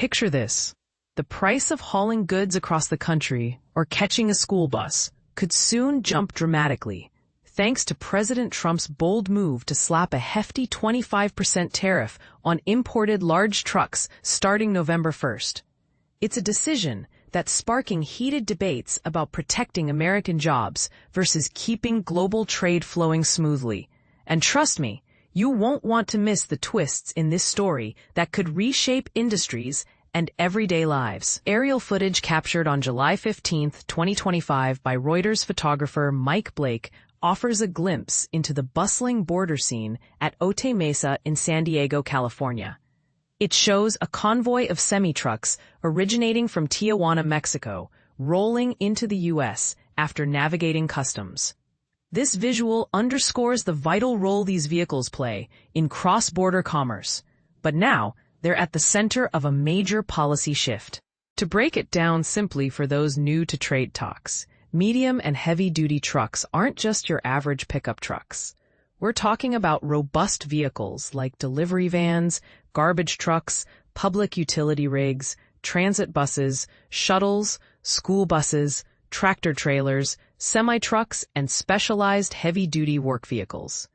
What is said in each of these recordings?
Picture this. The price of hauling goods across the country or catching a school bus could soon jump dramatically, thanks to President Trump's bold move to slap a hefty 25% tariff on imported large trucks starting November 1st. It's a decision that's sparking heated debates about protecting American jobs versus keeping global trade flowing smoothly. And trust me, you won't want to miss the twists in this story that could reshape industries and everyday lives. Aerial footage captured on July 15, 2025 by Reuters photographer Mike Blake offers a glimpse into the bustling border scene at Otay Mesa in San Diego, California. It shows a convoy of semi-trucks originating from Tijuana, Mexico, rolling into the U.S. after navigating customs. This visual underscores the vital role these vehicles play in cross-border commerce. But now, they're at the center of a major policy shift. To break it down simply for those new to trade talks, medium and heavy-duty trucks aren't just your average pickup trucks. We're talking about robust vehicles like delivery vans, garbage trucks, public utility rigs, transit buses, shuttles, school buses, tractor trailers, semi-trucks, and specialized heavy-duty work vehicles.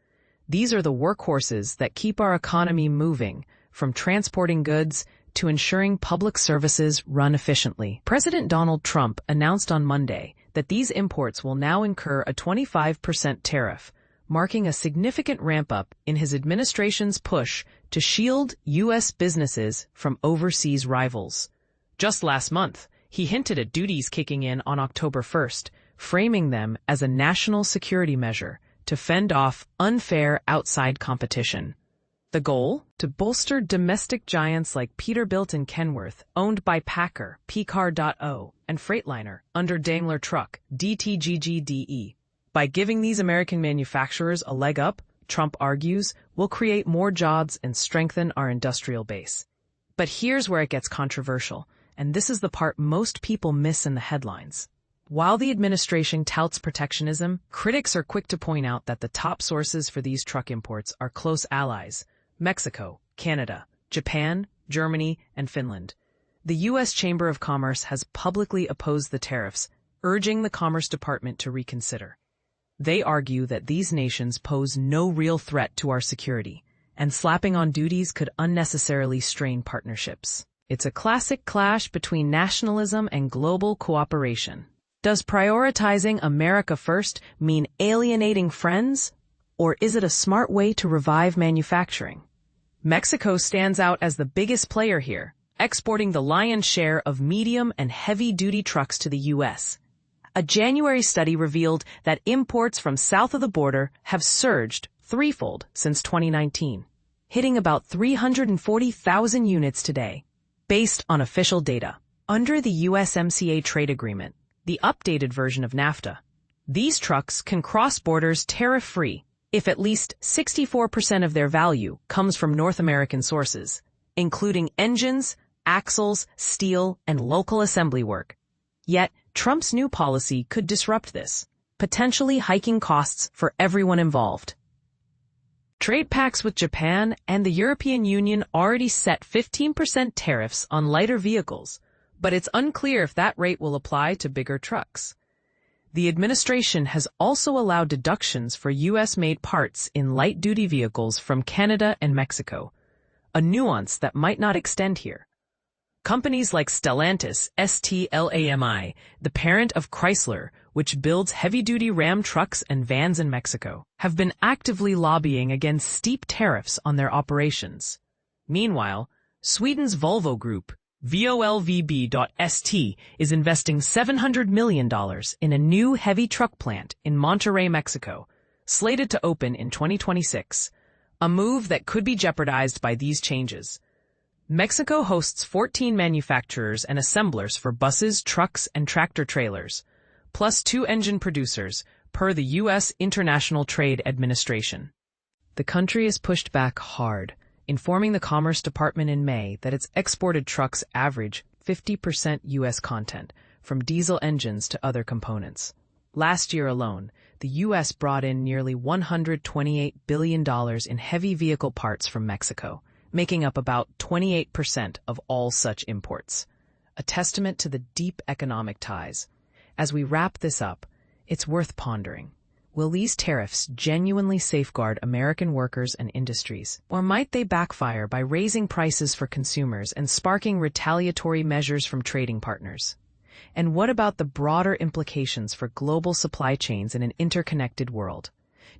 These are the workhorses that keep our economy moving, from transporting goods to ensuring public services run efficiently. President Donald Trump announced on Monday that these imports will now incur a 25% tariff, marking a significant ramp-up in his administration's push to shield U.S. businesses from overseas rivals. Just last month, he hinted at duties kicking in on October 1st, framing them as a national security measure to fend off unfair outside competition. The goal? To bolster domestic giants like Peterbilt and Kenworth, owned by Packer, PCAR.O, and Freightliner, under Daimler Truck, DTGGDE. By giving these American manufacturers a leg up, Trump argues, we'll create more jobs and strengthen our industrial base. But here's where it gets controversial, and this is the part most people miss in the headlines. While the administration touts protectionism, critics are quick to point out that the top sources for these truck imports are close allies: Mexico, Canada, Japan, Germany, and Finland. The U.S. Chamber of Commerce has publicly opposed the tariffs, urging the Commerce Department to reconsider. They argue that these nations pose no real threat to our security, and slapping on duties could unnecessarily strain partnerships. It's a classic clash between nationalism and global cooperation. Does prioritizing America first mean alienating friends, or is it a smart way to revive manufacturing? Mexico stands out as the biggest player here, exporting the lion's share of medium and heavy-duty trucks to the U.S. A January study revealed that imports from south of the border have surged threefold since 2019, hitting about 340,000 units today, based on official data. Under the USMCA trade agreement, the updated version of NAFTA, these trucks can cross borders tariff-free if at least 64% of their value comes from North American sources, including engines, axles, steel, and local assembly work. Yet, Trump's new policy could disrupt this, potentially hiking costs for everyone involved. Trade pacts with Japan and the European Union already set 15% tariffs on lighter vehicles, but it's unclear if that rate will apply to bigger trucks. The administration has also allowed deductions for U.S.-made parts in light-duty vehicles from Canada and Mexico, a nuance that might not extend here. Companies like Stellantis, STLAMI, the parent of Chrysler, which builds heavy-duty Ram trucks and vans in Mexico, have been actively lobbying against steep tariffs on their operations. Meanwhile, Sweden's Volvo Group, VOLVB.ST, is investing $700 million in a new heavy truck plant in Monterrey, Mexico, slated to open in 2026, a move that could be jeopardized by these changes. Mexico hosts 14 manufacturers and assemblers for buses, trucks, and tractor trailers, plus 2 engine producers, per the U.S. International Trade Administration. The country has pushed back hard, informing the Commerce Department in May that its exported trucks average 50% U.S. content, from diesel engines to other components. Last year alone, the U.S. brought in nearly $128 billion in heavy vehicle parts from Mexico, making up about 28% of all such imports. A testament to the deep economic ties. As we wrap this up, it's worth pondering. Will these tariffs genuinely safeguard American workers and industries, or might they backfire by raising prices for consumers and sparking retaliatory measures from trading partners? And what about the broader implications for global supply chains in an interconnected world?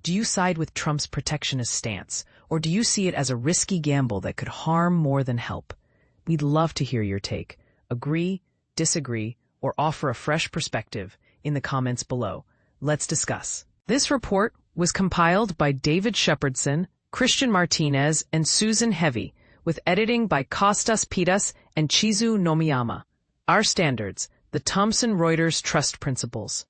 Do you side with Trump's protectionist stance, or do you see it as a risky gamble that could harm more than help? We'd love to hear your take. Agree, disagree, or offer a fresh perspective in the comments below. Let's discuss. This report was compiled by David Shepherdson, Christian Martinez, and Susan Heavy, with editing by Kostas Pitas and Chizu Nomiyama. Our standards, the Thomson Reuters Trust Principles.